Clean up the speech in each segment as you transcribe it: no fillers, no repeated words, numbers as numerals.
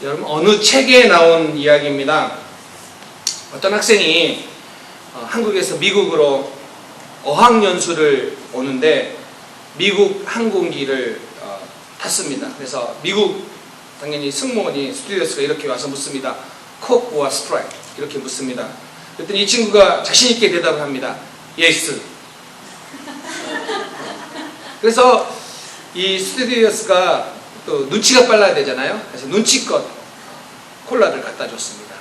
여러분 어느 책에 나온 이야기입니다. 어떤 학생이 한국에서 미국으로 어학연수를 오는데 미국 항공기를 탔습니다. 그래서 미국 당연히 승무원이 스튜어디스가 이렇게 와서 묻습니다. 코크와 스프라이트 이렇게 묻습니다. 그랬더니 이 친구가 자신 있게 대답을 합니다. 예스. 그래서 이 스튜어디스가 또 눈치가 빨라야 되잖아요. 그래서 눈치껏 콜라를 갖다 줬습니다.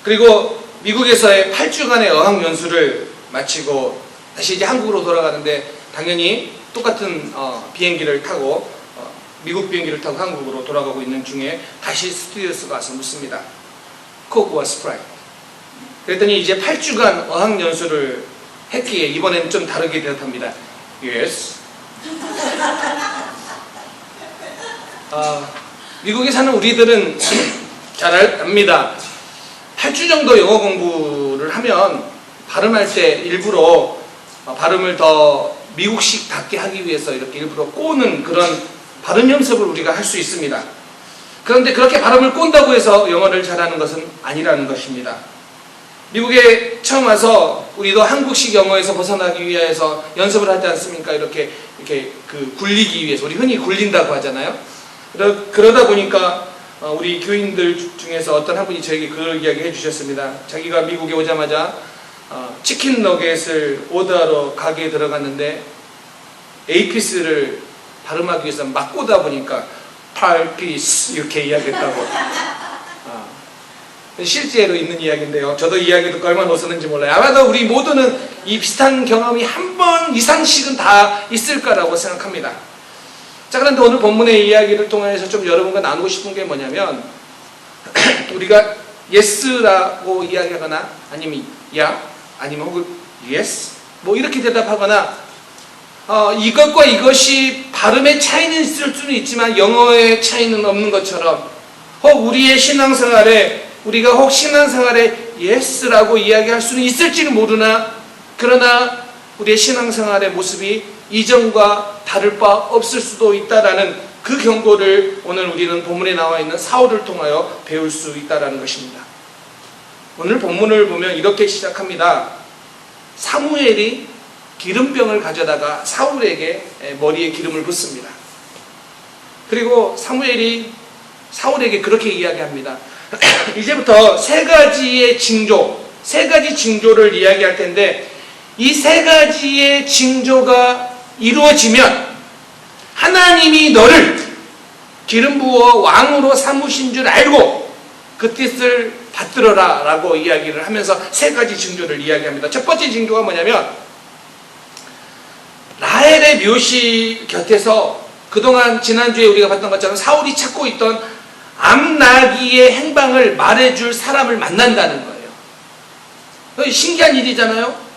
그리고 미국에서의 8주간의 어학연수를 마치고 다시 이제 한국으로 돌아가는데 당연히 똑같은 비행기를 타고 미국 비행기를 타고 한국으로 돌아가고 있는 중에 다시 스튜어디스가 와서 묻습니다. 코크와 스프라이트. 그랬더니 이제 8주간 어학연수를 했기에 이번에는 좀 다르게 대답합니다. Yes. 미국에 사는 우리들은 잘 압니다. 8주 정도 영어 공부를 하면 발음할 때 일부러 발음을 더 미국식답게 하기 위해서 이렇게 일부러 꼬는 그런 발음 연습을 우리가 할 수 있습니다. 그런데 그렇게 발음을 꼰다고 해서 영어를 잘하는 것은 아니라는 것입니다. 미국에 처음 와서 우리도 한국식 영어에서 벗어나기 위해서 연습을 하지 않습니까? 이렇게 굴리기 위해서. 우리 흔히 굴린다고 하잖아요. 그러다 보니까 우리 교인들 중에서 어떤 한 분이 저에게 그 이야기 해주셨습니다. 자기가 미국에 오자마자 치킨 너겟을 오더하러 가게에 들어갔는데 에이피스를 발음하기 위해서 막 꼬다 보니까 8피스 이렇게 이야기했다고. 실제로 있는 이야기인데요. 저도 이야기 듣고 얼마나 웃었는지 몰라요. 아마도 우리 모두는 이 비슷한 경험이 한 번 이상씩은 다 있을 거라고 생각합니다. 자, 그런데 오늘 본문의 이야기를 통해서 좀 여러분과 나누고 싶은 게 뭐냐면 우리가 yes라고 이야기하거나 아니면 야 아니면 혹은 yes 뭐 이렇게 대답하거나 이것과 이것이 발음의 차이는 있을 수는 있지만 영어의 차이는 없는 것처럼 혹 우리의 신앙생활에 우리가 혹 신앙생활에 yes라고 이야기할 수는 있을지는 모르나 그러나 우리의 신앙생활의 모습이 이전과 다를 바 없을 수도 있다라는 그 경고를 오늘 우리는 본문에 나와 있는 사울을 통하여 배울 수 있다라는 것입니다. 오늘 본문을 보면 이렇게 시작합니다. 사무엘이 기름병을 가져다가 사울에게 머리에 기름을 붓습니다. 그리고 사무엘이 사울에게 그렇게 이야기합니다. 이제부터 세 가지 징조를 이야기할 텐데 이 세 가지의 징조가 이루어지면 하나님이 너를 기름 부어 왕으로 삼으신 줄 알고 그 뜻을 받들어라 라고 이야기를 하면서 세 가지 징조를 이야기합니다. 첫 번째 징조가 뭐냐면 라헬의 묘시 곁에서 그동안 지난주에 우리가 봤던 것처럼 사울이 찾고 있던 암나기의 행방을 말해줄 사람을 만난다는 거예요. 신기한 일이잖아요.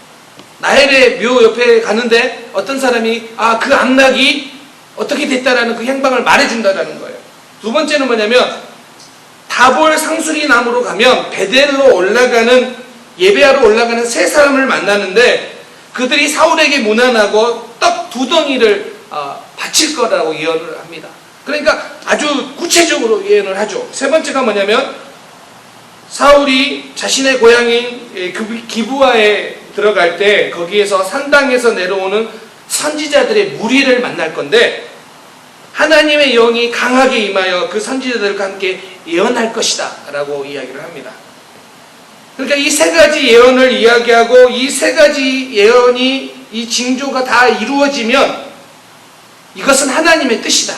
라헬의 묘 옆에 가는데 어떤 사람이 그 암나기 어떻게 됐다라는 그 행방을 말해준다라는 거예요. 두 번째는 뭐냐면 다볼 상수리 나무로 가면 베델로 올라가는 예배하러 올라가는 세 사람을 만나는데 그들이 사울에게 문안하고 떡 2덩이를 바칠 거라고 예언을 합니다. 그러니까 아주 구체적으로 예언을 하죠. 세 번째가 뭐냐면 사울이 자신의 고향인 기브아에 들어갈 때 거기에서 산당에서 내려오는 선지자들의 무리를 만날 건데 하나님의 영이 강하게 임하여 그 선지자들과 함께 예언할 것이다 라고 이야기를 합니다. 그러니까 이 세 가지 예언을 이야기하고 이 세 가지 예언이 이 징조가 다 이루어지면 이것은 하나님의 뜻이다.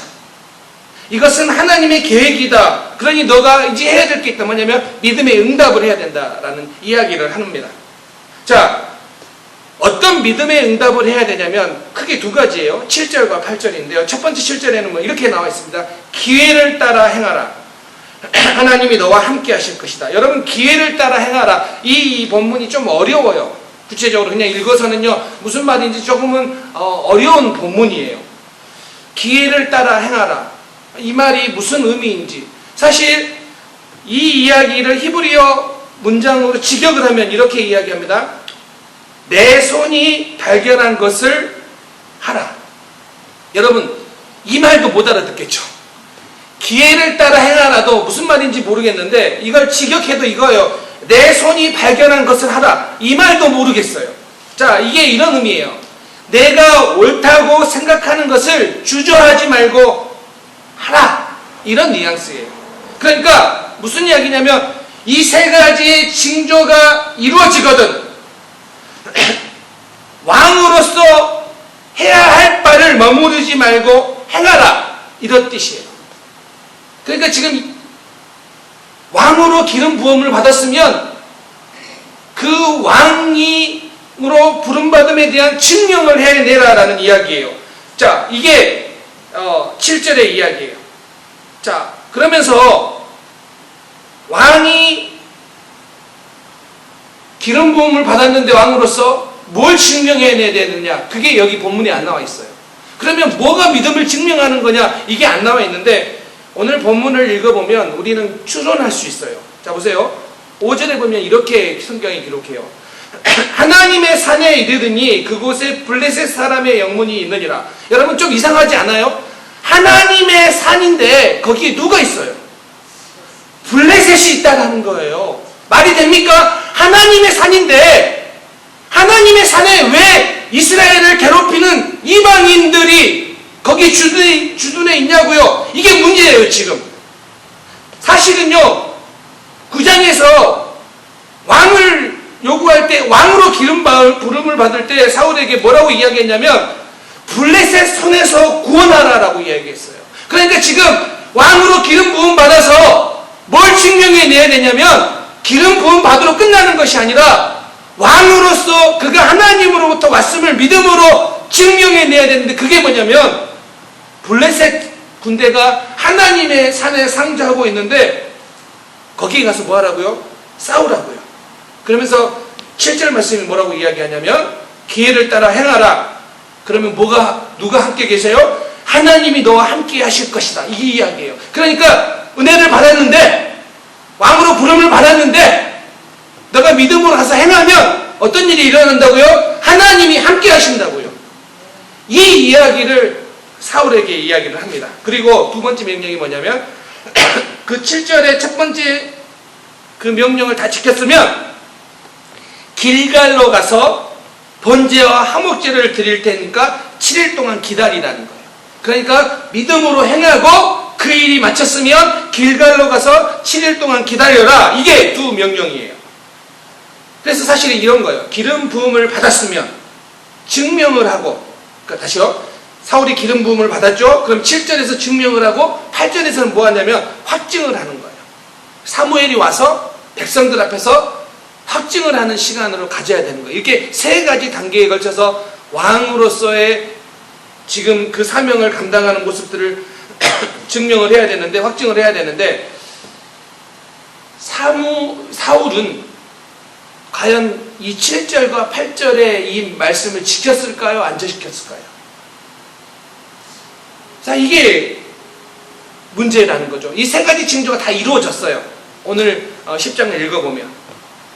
이것은 하나님의 계획이다. 그러니 너가 이제 해야 될 게 있다. 뭐냐면 믿음의 응답을 해야 된다라는 이야기를 합니다. 자, 어떤 믿음의 응답을 해야 되냐면 크게 두 가지예요. 7절과 8절인데요. 첫 번째 7절에는 뭐 이렇게 나와 있습니다. 기회를 따라 행하라. 하나님이 너와 함께 하실 것이다. 여러분 기회를 따라 행하라. 이 본문이 좀 어려워요. 구체적으로 그냥 읽어서는요. 무슨 말인지 조금은 어려운 본문이에요. 기회를 따라 행하라. 이 말이 무슨 의미인지. 사실 이 이야기를 히브리어 문장으로 직역을 하면 이렇게 이야기합니다. 내 손이 발견한 것을 하라. 여러분 이 말도 못 알아듣겠죠. 기회를 따라 행하라도 무슨 말인지 모르겠는데 이걸 직역해도 이거예요. 내 손이 발견한 것을 하라. 이 말도 모르겠어요. 자, 이게 이런 의미예요. 내가 옳다고 생각하는 것을 주저하지 말고 하라. 이런 뉘앙스예요. 그러니까 무슨 이야기냐면 이 세 가지의 징조가 이루어지거든 왕으로서 해야 할 바를 머무르지 말고 행하라. 이런 뜻이에요. 그러니까 지금 왕으로 기름 부음을 받았으면 그 왕으로 부름받음에 대한 증명을 해내라라는 이야기예요. 자, 이게 7절의 이야기예요. 자, 그러면서 왕이 기름 부음을 받았는데 왕으로서 뭘 증명해내야 되느냐? 그게 여기 본문에 안 나와 있어요. 그러면 뭐가 믿음을 증명하는 거냐? 이게 안 나와 있는데 오늘 본문을 읽어보면 우리는 추론할 수 있어요. 자, 보세요. 5절에 보면 이렇게 성경이 기록해요. 하나님의 산에 이르더니 그곳에 블레셋 사람의 영문이 있느니라. 여러분 좀 이상하지 않아요? 하나님의 산인데 거기에 누가 있어요? 블레셋이 있다는 거예요. 말이 됩니까? 하나님의 산인데 하나님의 산에 왜 이스라엘을 괴롭히는 이방인들이 거기 주둔해 있냐고요? 이게 문제예요. 지금 사실은요 9장에서 왕을 요구할 때 왕으로 부름을 받을 때 사울에게 뭐라고 이야기했냐면 블레셋 손에서 구원하라라고 이야기했어요. 그러니까 지금 왕으로 기름 부음 받아서 뭘 증명해내야 되냐면 기름 부음 받으러 끝나는 것이 아니라 왕으로서 그가 하나님으로부터 왔음을 믿음으로 증명해내야 되는데 그게 뭐냐면 블레셋 군대가 하나님의 산에 상주하고 있는데 거기에 가서 뭐 하라고요? 싸우라고요. 그러면서 7절 말씀이 뭐라고 이야기하냐면 기회를 따라 행하라. 그러면 누가 함께 계세요? 하나님이 너와 함께 하실 것이다. 이 이야기예요. 그러니까 은혜를 받았는데 왕으로 부름을 받았는데 너가 믿음으로 가서 행하면 어떤 일이 일어난다고요? 하나님이 함께 하신다고요. 이 이야기를 사울에게 이야기를 합니다. 그리고 두 번째 명령이 뭐냐면 그 7절의 첫 번째 그 명령을 다 지켰으면 길갈로 가서 번제와 화목제를 드릴 테니까 7일 동안 기다리라는 거예요. 그러니까 믿음으로 행하고 그 일이 마쳤으면 길갈로 가서 7일 동안 기다려라. 이게 두 명령이에요. 그래서 사실은 이런 거예요. 기름 부음을 받았으면 증명을 하고, 그러니까 다시요. 사울이 기름 부음을 받았죠. 그럼 7절에서 증명을 하고 8절에서는 뭐 하냐면 확증을 하는 거예요. 사무엘이 와서 백성들 앞에서 확증을 하는 시간으로 가져야 되는 거예요. 이렇게 세 가지 단계에 걸쳐서 왕으로서의 지금 그 사명을 감당하는 모습들을 증명을 해야 되는데, 확증을 해야 되는데, 사울은 과연 이 7절과 8절의 이 말씀을 지켰을까요? 안 지켰을까요? 자, 이게 문제라는 거죠. 이 세 가지 징조가 다 이루어졌어요. 오늘 10장을 읽어보면.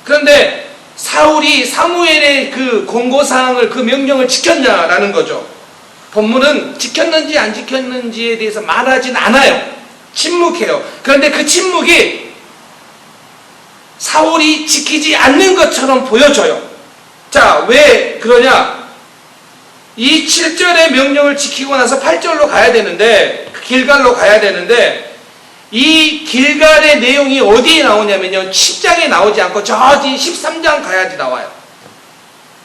그런데 사울이 사무엘의 그 권고사항을, 그 명령을 지켰냐라는 거죠. 본문은 지켰는지 안 지켰는지에 대해서 말하진 않아요. 침묵해요. 그런데 그 침묵이 사울이 지키지 않는 것처럼 보여져요. 자, 왜 그러냐? 이 7절의 명령을 지키고 나서 8절로 가야 되는데, 길갈로 가야 되는데, 이 길갈의 내용이 어디에 나오냐면요, 10장에 나오지 않고 저 뒤 13장 가야지 나와요.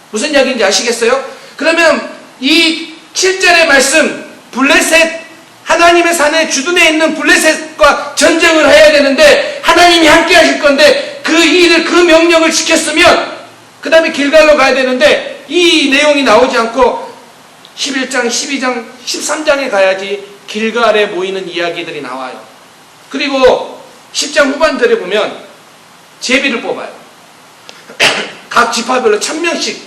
무슨 이야기인지 아시겠어요? 그러면 이 7절의 말씀, 블레셋, 하나님의 산에 주둔해 있는 블레셋과 전쟁을 해야 되는데 하나님이 함께 하실 건데 그 일을, 그 명령을 지켰으면 그 다음에 길갈로 가야 되는데 이 내용이 나오지 않고 11장, 12장, 13장에 가야지 길갈에 모이는 이야기들이 나와요. 그리고 10장 후반절에 보면 제비를 뽑아요. 각 지파별로 1000명씩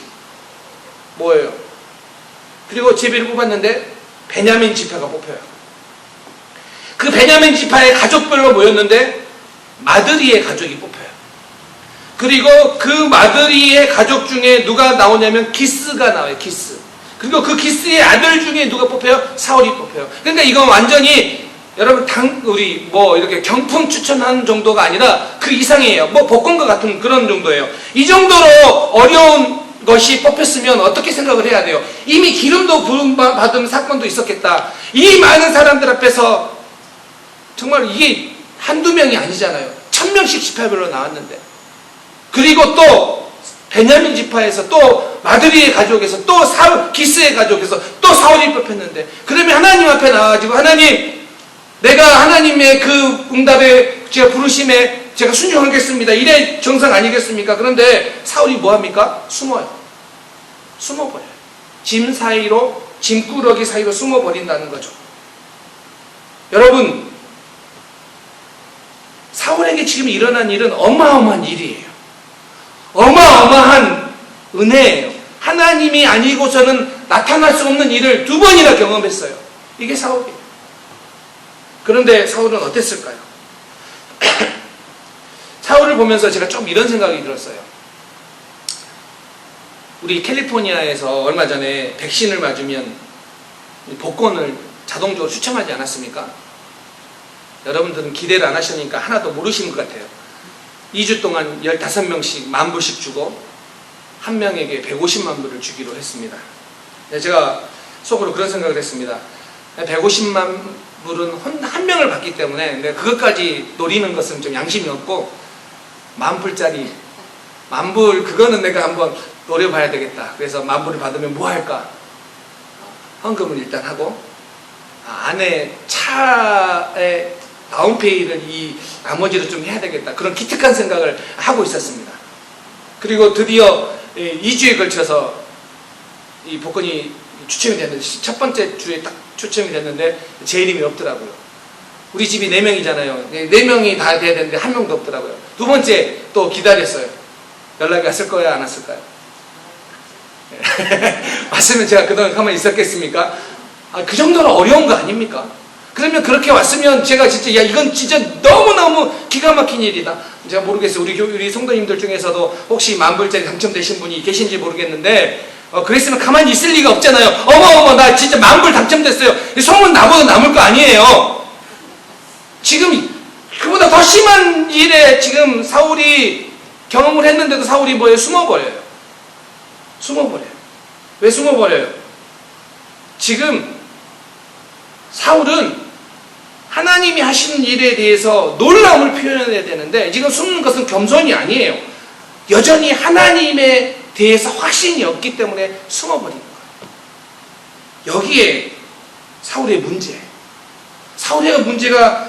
모여요. 그리고 제비를 뽑았는데 베냐민 지파가 뽑혀요. 그 베냐민 지파의 가족별로 모였는데 마드리의 가족이 뽑혀요. 그리고 그 마드리의 가족 중에 누가 나오냐면 기스가 나와요. 기스. 그리고 그 기스의 아들 중에 누가 뽑혀요? 사울이 뽑혀요. 그러니까 이건 완전히 여러분 우리 이렇게 경품 추천하는 정도가 아니라 그 이상이에요. 복권과 같은 그런 정도예요. 이 정도로 어려운 것이 뽑혔으면 어떻게 생각을 해야 돼요? 이미 기름도 부음받은 사건도 있었겠다. 이 많은 사람들 앞에서 정말 이게 한두 명이 아니잖아요. 1000명씩 지파별로 나왔는데, 그리고 또 베냐민 지파에서 또 마드리의 가족에서 또 기스의 가족에서 또 사울이 뽑혔는데, 그러면 하나님 앞에 나와가지고 하나님, 내가 하나님의 그 응답에 제가 부르심에 제가 순종하겠습니다, 이래 정상 아니겠습니까? 그런데 사울이 뭐합니까? 숨어버려요. 짐꾸러기 사이로 숨어버린다는 거죠. 여러분, 사울에게 지금 일어난 일은 어마어마한 일이에요. 어마어마한 은혜예요. 하나님이 아니고서는 나타날 수 없는 일을 2번이나 경험했어요. 이게 사울이에요. 그런데 사울은 어땠을까요? 사울을 보면서 제가 좀 이런 생각이 들었어요. 우리 캘리포니아에서 얼마 전에 백신을 맞으면 복권을 자동적으로 추첨하지 않았습니까? 여러분들은 기대를 안 하시니까 하나도 모르시는 것 같아요. 2주 동안 15명씩 10,000불씩 주고 한 명에게 150만 불을 주기로 했습니다. 제가 속으로 그런 생각을 했습니다. 150만 불은 한 명을 받기 때문에 그것까지 노리는 것은 좀 양심이 없고, 10,000불짜리 10,000불, 그거는 내가 한번 노려봐야 되겠다. 그래서 10,000불을 받으면 뭐 할까? 헌금을 일단 하고, 아내 차에 다운페이를 나머지를 좀 해야 되겠다, 그런 기특한 생각을 하고 있었습니다. 그리고 드디어 2주에 걸쳐서 이 복권이 추첨이 됐는데, 첫 번째 주에 딱 추첨이 됐는데 제 이름이 없더라고요. 우리 집이 4명이잖아요. 4명이 다 돼야 되는데 1명도 없더라고요. 2번째 또 기다렸어요. 연락이 왔을 거야, 안 왔을까요? 왔으면 제가 그동안 가만히 있었겠습니까? 그 정도로 어려운 거 아닙니까? 그러면 그렇게 왔으면 제가 진짜, 이건 진짜 너무너무 기가 막힌 일이다. 제가 모르겠어요. 우리 성도님들 중에서도 혹시 10,000불짜리 당첨되신 분이 계신지 모르겠는데, 그랬으면 가만히 있을 리가 없잖아요. 어머, 나 진짜 10,000불 당첨됐어요. 소문 나보다 남을 거 아니에요. 지금 그보다 더 심한 일에 지금 사울이 경험을 했는데도 사울이 뭐예요? 숨어버려요. 왜 숨어버려요? 지금 사울은 하나님이 하시는 일에 대해서 놀라움을 표현해야 되는데, 지금 숨는 것은 겸손이 아니에요. 여전히 하나님에 대해서 확신이 없기 때문에 숨어버리는 거예요. 여기에 사울의 문제예요. 사울의 문제가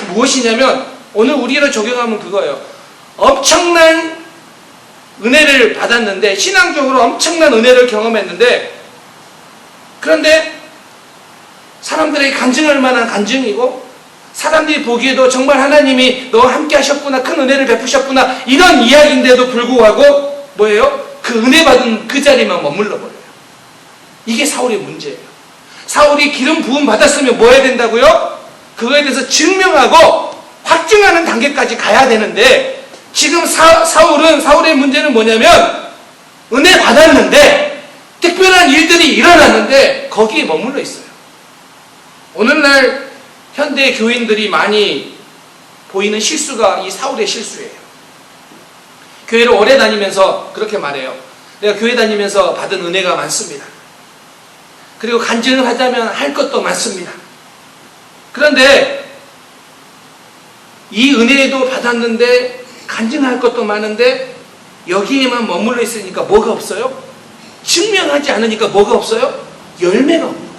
무엇이냐면, 오늘 우리를 적용하면 그거예요. 엄청난 은혜를 받았는데, 신앙적으로 엄청난 은혜를 경험했는데, 그런데 사람들에게 간증할 만한 간증이고, 사람들이 보기에도 정말 하나님이 너와 함께 하셨구나, 큰 은혜를 베푸셨구나, 이런 이야기인데도 불구하고 뭐예요? 그 은혜 받은 그 자리만 머물러 버려요. 이게 사울의 문제예요. 사울이 기름 부음 받았으면 뭐 해야 된다고요? 그거에 대해서 증명하고 확증하는 단계까지 가야 되는데, 지금 사울의 문제는 뭐냐면, 은혜 받았는데 특별한 일들이 일어났는데 거기에 머물러 있어요. 오늘날 현대 교인들이 많이 보이는 실수가 이 사울의 실수예요. 교회를 오래 다니면서 그렇게 말해요. 내가 교회 다니면서 받은 은혜가 많습니다. 그리고 간증을 하자면 할 것도 많습니다. 그런데 이 은혜도 받았는데 간증할 것도 많은데 여기에만 머물러 있으니까 뭐가 없어요? 증명하지 않으니까 뭐가 없어요? 열매가 없는 거예요.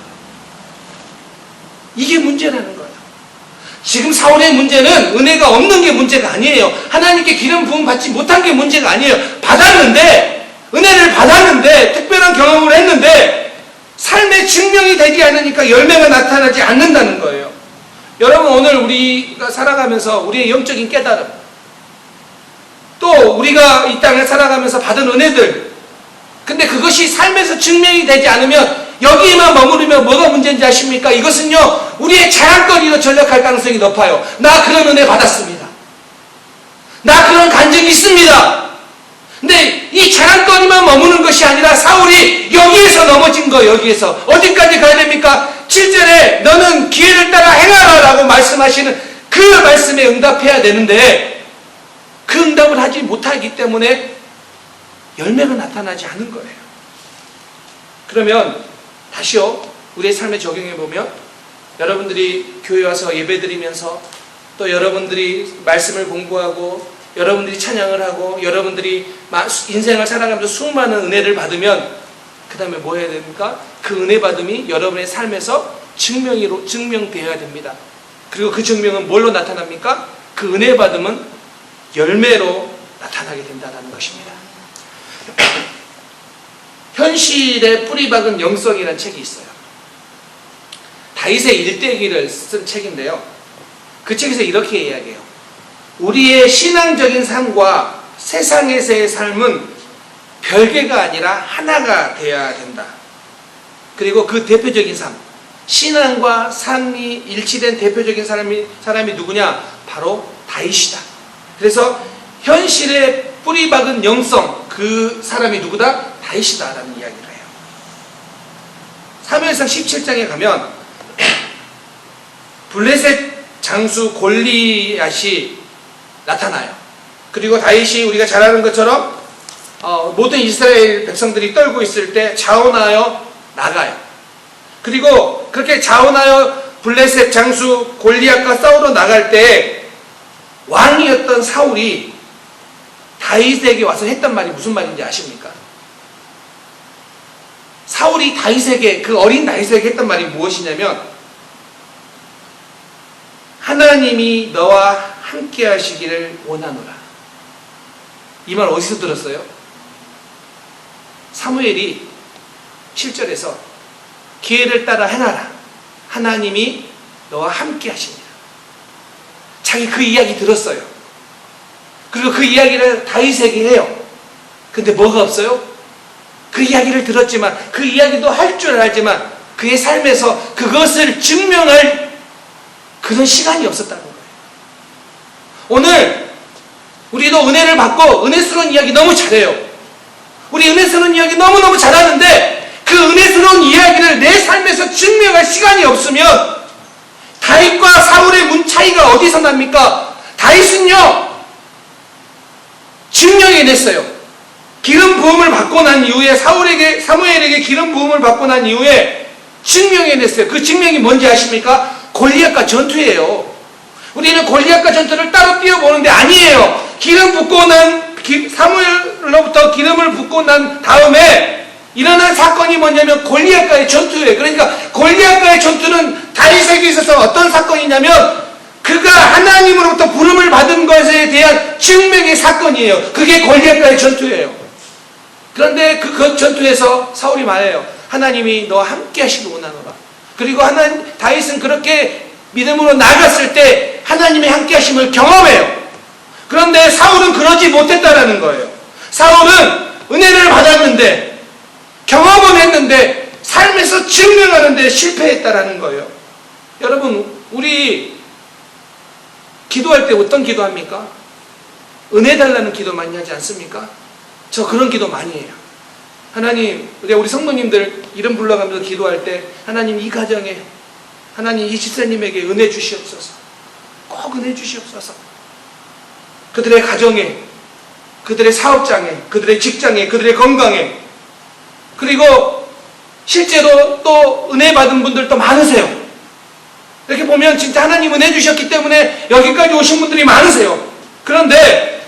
이게 문제라는 거예요. 지금 사울의 문제는 은혜가 없는 게 문제가 아니에요. 하나님께 기름 부음 받지 못한 게 문제가 아니에요. 받았는데, 은혜를 받았는데, 특별한 경험을 했는데 삶의 증명이 되지 않으니까 열매가 나타나지 않는다는 거예요. 여러분, 오늘 우리가 살아가면서 우리의 영적인 깨달음, 또 우리가 이 땅에 살아가면서 받은 은혜들, 근데 그것이 삶에서 증명이 되지 않으면 여기에만 머무르면 뭐가 문제인지 아십니까? 이것은요, 우리의 자랑거리로 전락할 가능성이 높아요. 나 그런 은혜 받았습니다. 나 그런 간증이 있습니다. 근데 이 자랑거리만 머무는 것이 아니라 사울이 여기에서 넘어진 거예요. 여기에서 어디까지 가야 됩니까? 7절에 너는 기회를 따라 행하라 라고 말씀하시는 그 말씀에 응답해야 되는데 그 응답을 하지 못하기 때문에 열매가 나타나지 않은 거예요. 그러면 다시요, 우리의 삶에 적용해 보면 여러분들이 교회 와서 예배드리면서 또 여러분들이 말씀을 공부하고 여러분들이 찬양을 하고 여러분들이 인생을 살아가면서 수많은 은혜를 받으면 그 다음에 뭐 해야 됩니까? 그 은혜 받음이 여러분의 삶에서 증명되어야 됩니다. 그리고 그 증명은 뭘로 나타납니까? 그 은혜 받음은 열매로 나타나게 된다는 것입니다. 현실에 뿌리 박은 영성이라는 책이 있어요. 다윗의 일대기를 쓴 책인데요. 그 책에서 이렇게 이야기해요. 우리의 신앙적인 삶과 세상에서의 삶은 별개가 아니라 하나가 되어야 된다. 그리고 그 대표적인 삶, 신앙과 삶이 일치된 대표적인 사람이 누구냐? 바로 다윗이다. 그래서 현실에 뿌리 박은 영성, 그 사람이 누구다? 다윗이다 라는 이야기를 해요. 사무엘상 17장에 가면 블레셋 장수 골리앗이 나타나요. 그리고 다윗이 우리가 잘 아는 것처럼 모든 이스라엘 백성들이 떨고 있을 때 자원하여 나가요. 그리고 그렇게 자원하여 블레셋 장수 골리앗과 싸우러 나갈 때 왕이었던 사울이 다윗에게 와서 했던 말이 무슨 말인지 아십니까? 사울이 다윗에게, 그 어린 다윗에게 했던 말이 무엇이냐면, 하나님이 너와 함께 하시기를 원하노라. 이 말 어디서 들었어요? 사무엘이 7절에서 기회를 따라 행하라. 하나님이 너와 함께 하십니다. 자기 그 이야기 들었어요. 그리고 그 이야기를 다윗에게 해요. 근데 뭐가 없어요? 그 이야기를 들었지만, 그 이야기도 할 줄 알지만 그의 삶에서 그것을 증명할 그런 시간이 없었다는 거예요. 오늘 우리도 은혜를 받고 은혜스러운 이야기 너무 잘해요. 우리 은혜스러운 이야기 너무너무 잘하는데 그 은혜스러운 이야기를 내 삶에서 증명할 시간이 없으면 다윗과 사울의 문 차이가 어디서 납니까? 다윗은요, 증명해냈어요. 기름 부음을 받고 난 이후에 사무엘에게 기름 부음을 받고 난 이후에 증명해냈어요. 그 증명이 뭔지 아십니까? 골리앗과 전투예요. 우리는 골리앗과 전투를 따로 띄워보는데 아니에요. 사무엘로부터 기름을 붓고 난 다음에 일어난 사건이 뭐냐면 골리앗과의 전투예요. 그러니까 골리앗과의 전투는 다윗에게 있어서 어떤 사건이냐면 그가 하나님으로부터 부름을 받은 것에 대한 증명의 사건이에요. 그게 골리앗과의 전투예요. 그런데 그 전투에서 사울이 말해요. 하나님이 너와 함께 하시길 원하노라. 그리고 다윗은 그렇게 믿음으로 나갔을 때 하나님의 함께 하심을 경험해요. 그런데 사울은 그러지 못했다라는 거예요. 사울은 은혜를 받았는데, 경험은 했는데 삶에서 증명하는데 실패했다라는 거예요. 여러분, 우리 기도할 때 어떤 기도합니까? 은혜 달라는 기도 많이 하지 않습니까? 저 그런 기도 많이 해요. 하나님, 우리 성도님들 이름 불러가면서 기도할 때 하나님 이 가정에, 하나님 이 집사님에게 은혜 주시옵소서. 꼭 은혜 주시옵소서. 그들의 가정에, 그들의 사업장에, 그들의 직장에, 그들의 건강에, 그리고 실제로 또 은혜 받은 분들도 많으세요. 이렇게 보면 진짜 하나님 은혜 주셨기 때문에 여기까지 오신 분들이 많으세요. 그런데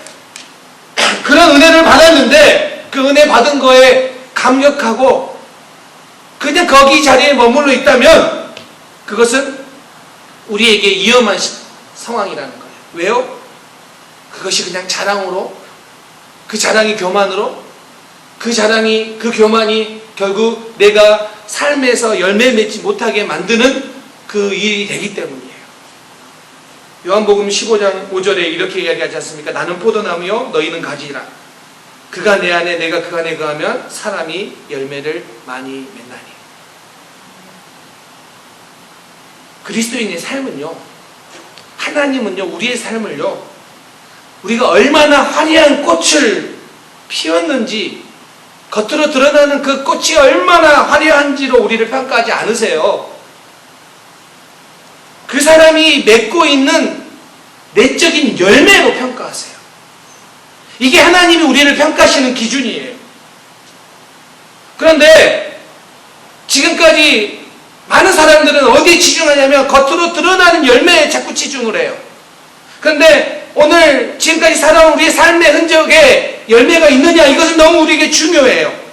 그런 은혜를 받았는데 그 은혜 받은 거에 감격하고 그냥 거기 자리에 머물러 있다면 그것은 우리에게 위험한 상황이라는 거예요. 왜요? 그것이 그냥 자랑으로, 그 자랑이 교만으로, 그 교만이 결국 내가 삶에서 열매 맺지 못하게 만드는 그 일이 되기 때문이에요. 요한복음 15장 5절에 이렇게 이야기하지 않습니까? 나는 포도나무요 너희는 가지라. 그가 내 안에 내가 그 안에 거하면 사람이 열매를 많이 맺나니. 그리스도인의 삶은요, 하나님은요, 우리의 삶을요, 우리가 얼마나 화려한 꽃을 피웠는지, 겉으로 드러나는 그 꽃이 얼마나 화려한지로 우리를 평가하지 않으세요. 그 사람이 맺고 있는 내적인 열매로 평가하세요. 이게 하나님이 우리를 평가하시는 기준이에요. 그런데 지금까지 많은 사람들은 어디에 치중하냐면 겉으로 드러나는 열매에 자꾸 치중을 해요. 그런데 오늘 지금까지 살아온 우리의 삶의 흔적에 열매가 있느냐, 이것은 너무 우리에게 중요해요.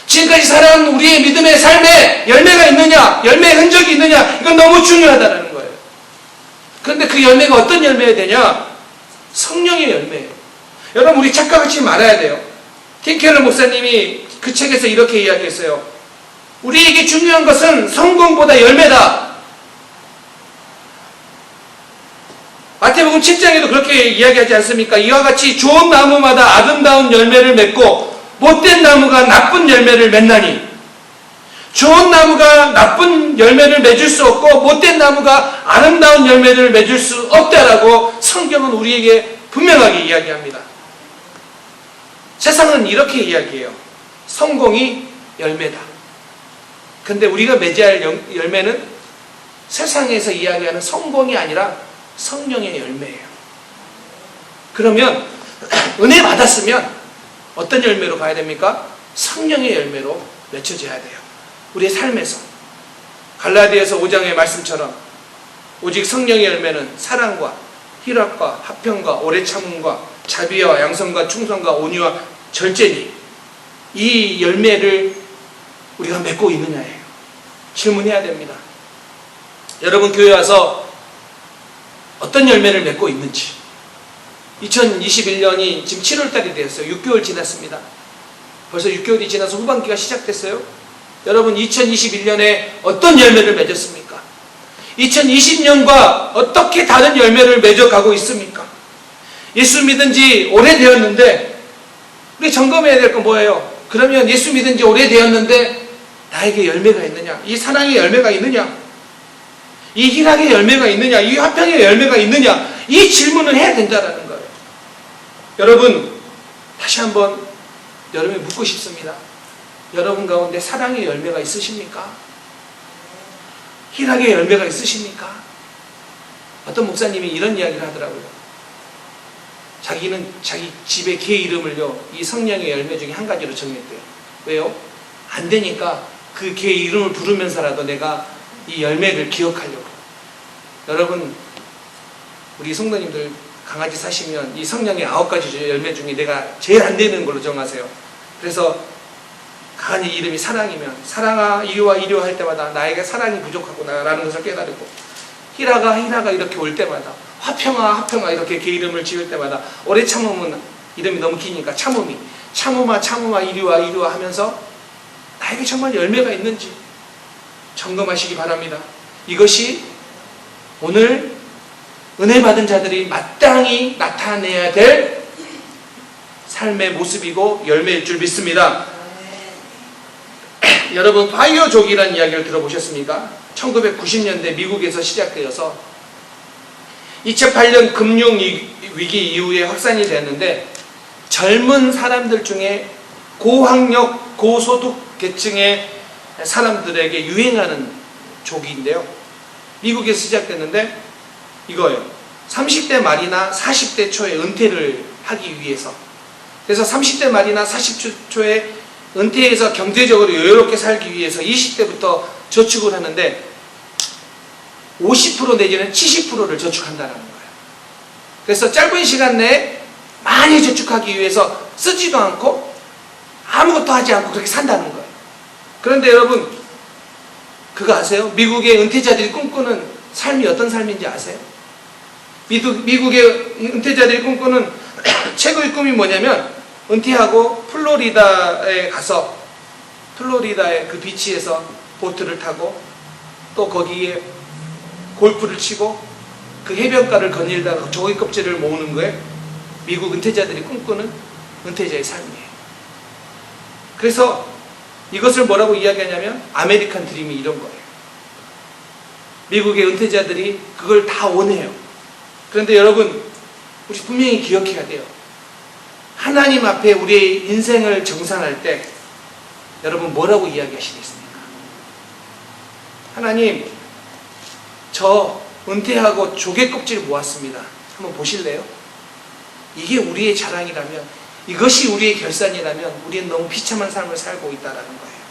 지금까지 살아온 우리의 믿음의 삶에 열매가 있느냐, 열매의 흔적이 있느냐, 이건 너무 중요하다는 거예요. 그런데 그 열매가 어떤 열매가 되냐? 성령의 열매예요. 여러분, 우리 착각하지 말아야 돼요. 팀 켈러 목사님이 그 책에서 이렇게 이야기했어요. 우리에게 중요한 것은 성공보다 열매다. 마태복음 7장에도 그렇게 이야기하지 않습니까? 이와 같이 좋은 나무마다 아름다운 열매를 맺고 못된 나무가 나쁜 열매를 맺나니, 좋은 나무가 나쁜 열매를 맺을 수 없고 못된 나무가 아름다운 열매를 맺을 수 없다라고 성경은 우리에게 분명하게 이야기합니다. 세상은 이렇게 이야기해요. 성공이 열매다. 근데 우리가 맺어야 할 열매는 세상에서 이야기하는 성공이 아니라 성령의 열매예요. 그러면 은혜 받았으면 어떤 열매로 가야 됩니까? 성령의 열매로 맺혀져야 돼요. 우리의 삶에서. 갈라디아서 5장의 말씀처럼 오직 성령의 열매는 사랑과 희락과 화평과 오래 참음과 자비와 양선과 충성과 온유와 절제니, 이 열매를 우리가 맺고 있느냐예요. 질문해야 됩니다. 여러분, 교회 와서 어떤 열매를 맺고 있는지. 2021년이 지금 7월달이 되었어요. 6개월 지났습니다. 벌써 6개월이 지나서 후반기가 시작됐어요. 여러분, 2021년에 어떤 열매를 맺었습니까? 2020년과 어떻게 다른 열매를 맺어가고 있습니까? 예수 믿은 지 오래되었는데, 우리 점검해야 될 건 뭐예요? 그러면 예수 믿은 지 오래되었는데 나에게 열매가 있느냐? 이 사랑의 열매가 있느냐? 이 희락의 열매가 있느냐? 이 화평의 열매가 있느냐? 이 질문을 해야 된다는 거예요. 여러분, 다시 한번 여러분이 묻고 싶습니다. 여러분 가운데 사랑의 열매가 있으십니까? 희락의 열매가 있으십니까? 어떤 목사님이 이런 이야기를 하더라고요. 자기는 자기 집의 개 이름을요, 이 성령의 열매 중에 한 가지로 정했대요. 왜요? 안 되니까 그 개 이름을 부르면서라도 내가 이 열매를 기억하려고. 여러분, 우리 성도님들 강아지 사시면 이 성령의 9가지 열매 중에 내가 제일 안 되는 걸로 정하세요. 그래서 강아지 이름이 사랑이면 사랑아 이리와 이리와 할 때마다 나에게 사랑이 부족하구나 라는 것을 깨달고, 희라가 이렇게 올 때마다, 화평아 이렇게 개 이름을 지을 때마다, 오래 참음은 이름이 너무 기니까 참음아 이리와 하면서 나에게 정말 열매가 있는지 점검하시기 바랍니다. 이것이 오늘 은혜 받은 자들이 마땅히 나타내야 될 삶의 모습이고 열매일 줄 믿습니다. 여러분, 파이어족이라는 이야기를 들어보셨습니까? 1990년대 미국에서 시작되어서 2008년 금융위기 이후에 확산이 되었는데, 젊은 사람들 중에 고학력, 고소득 계층의 사람들에게 유행하는 족인데요. 미국에서 시작됐는데 이거예요. 30대 말이나 40대 초에 은퇴를 하기 위해서. 그래서 30대 말이나 40대 초에 은퇴해서 경제적으로 여유롭게 살기 위해서 20대부터 저축을 하는데 50% 내지는 70%를 저축한다는 거예요. 그래서 짧은 시간 내에 많이 저축하기 위해서 쓰지도 않고 아무것도 하지 않고 그렇게 산다는 거예요. 그런데 여러분, 그거 아세요? 미국의 은퇴자들이 꿈꾸는 삶이 어떤 삶인지 아세요? 미국의 은퇴자들이 꿈꾸는 최고의 꿈이 뭐냐면, 은퇴하고 플로리다에 가서 플로리다의 그 비치에서 보트를 타고 또 거기에 골프를 치고 그 해변가를 거닐다가 조개 껍질을 모으는 거예요. 미국 은퇴자들이 꿈꾸는 은퇴자의 삶이에요. 그래서 이것을 뭐라고 이야기하냐면 아메리칸 드림이 이런 거예요. 미국의 은퇴자들이 그걸 다 원해요. 그런데 여러분, 우리 분명히 기억해야 돼요. 하나님 앞에 우리의 인생을 정산할 때 여러분 뭐라고 이야기하시겠습니까? 하나님, 저 은퇴하고 조개 껍질 모았습니다. 한번 보실래요? 이게 우리의 자랑이라면, 이것이 우리의 결산이라면 우리는 너무 비참한 삶을 살고 있다는 거예요.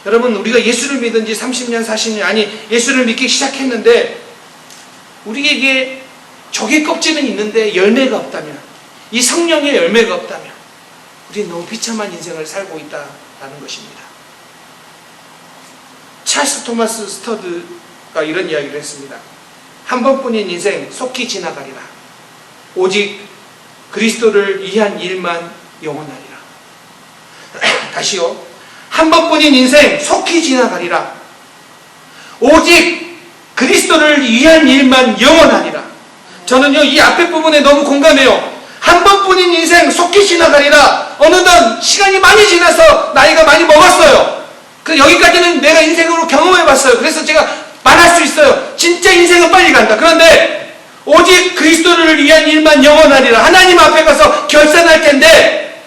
여러분, 우리가 예수를 믿은 지 30년, 40년, 아니 예수를 믿기 시작했는데 우리에게 조개 껍질은 있는데 열매가 없다면, 이 성령의 열매가 없다면 우리는 너무 비참한 인생을 살고 있다는 것입니다. 찰스 토마스 스터드가 이런 이야기를 했습니다. 한 번뿐인 인생 속히 지나가리라. 오직 그리스도를 위한 일만 영원하리라. 다시요. 한 번뿐인 인생 속히 지나가리라. 오직 그리스도를 위한 일만 영원하리라. 저는요, 이 앞에 부분에 너무 공감해요. 한 번뿐인 인생 속히 지나가리라. 어느덧 시간이 많이 지나서 나이가 많이 먹었어요. 여기까지는 내가 인생으로 경험해봤어요. 그래서 제가 말할 수 있어요. 진짜 인생은 빨리 간다. 그런데 오직 그리스도를 위한 일만 영원하리라. 하나님 앞에 가서 결산할 텐데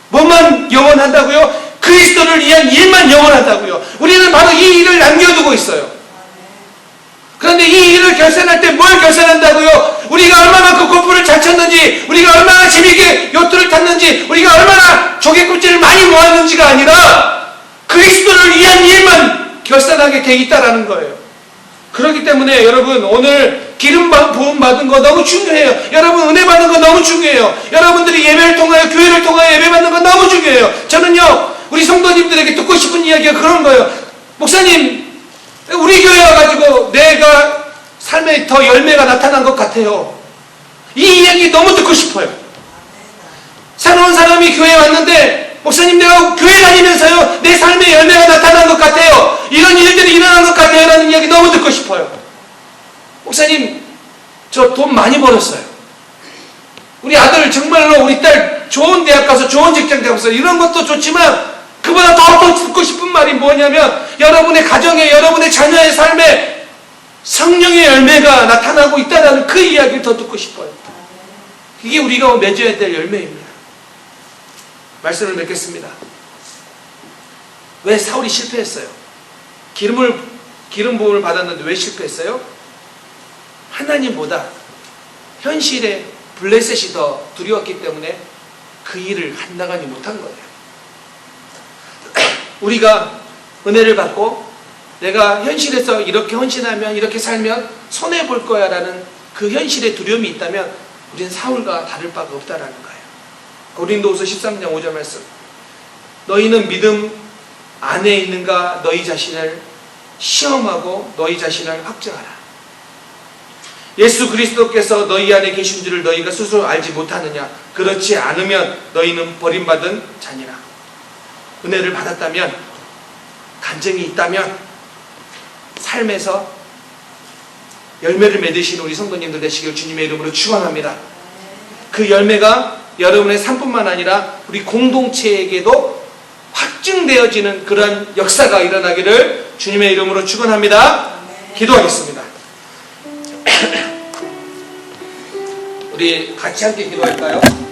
뭐만 영원한다고요? 그리스도를 위한 일만 영원한다고요. 우리는 바로 이 일을 남겨두고 있어요. 그런데 이 일을 결산할 때 뭘 결산한다고요? 우리가 얼마나 그 골프를 잘 쳤는지, 우리가 얼마나 재미있게 요트를 탔는지, 우리가 얼마나 조개껍질을 많이 모았는지가 아니라 그리스도를 위한 일만 결산하게 돼 있다라는 거예요. 그렇기 때문에 여러분, 오늘 기름 부음 받은 거 너무 중요해요. 여러분, 은혜 받는 거 너무 중요해요. 여러분들이 예배를 통하여, 교회를 통하여 예배 받는 거 너무 중요해요. 저는요, 우리 성도님들에게 듣고 싶은 이야기가 그런 거예요. 목사님, 우리 교회 와가지고 내가 삶에 더 열매가 나타난 것 같아요. 이 이야기 너무 듣고 싶어요. 새로운 사람이 교회에 왔는데, 목사님, 내가 교회 다니면서요, 내 삶에 열매가 나타난 것 같아요. 이런 일들이 일어난 것 같아요. 라는 이야기 너무 듣고 싶어요. 목사님, 저 돈 많이 벌었어요. 우리 아들, 정말로 우리 딸 좋은 대학 가서 좋은 직장 잡았어요. 이런 것도 좋지만 그보다 더 듣고 싶은 말이 뭐냐면, 여러분의 가정에, 여러분의 자녀의 삶에 성령의 열매가 나타나고 있다는 그 이야기를 더 듣고 싶어요. 이게 우리가 맺어야 될 열매입니다. 말씀을 맺겠습니다. 왜 사울이 실패했어요? 기름 부음을 받았는데 왜 실패했어요? 하나님보다 현실의 블레셋이 더 두려웠기 때문에 그 일을 한나간이 못한 거예요. 우리가 은혜를 받고 내가 현실에서 이렇게 헌신하면, 이렇게 살면 손해볼 거야 라는 그 현실의 두려움이 있다면 우리는 사울과 다를 바가 없다라는 거예요. 고린도후서 13장 5절 말씀. 너희는 믿음 안에 있는가 너희 자신을 시험하고 너희 자신을 확증하라. 예수 그리스도께서 너희 안에 계신 줄을 너희가 스스로 알지 못하느냐? 그렇지 않으면 너희는 버림받은 자니라. 은혜를 받았다면, 간증이 있다면 삶에서 열매를 맺으시는 우리 성도님들 되시길 주님의 이름으로 축원합니다. 그 열매가 여러분의 삶뿐만 아니라 우리 공동체에게도 확증되어지는 그런 역사가 일어나기를 주님의 이름으로 축원합니다. 기도하겠습니다. 우리 같이 함께 기도할까요?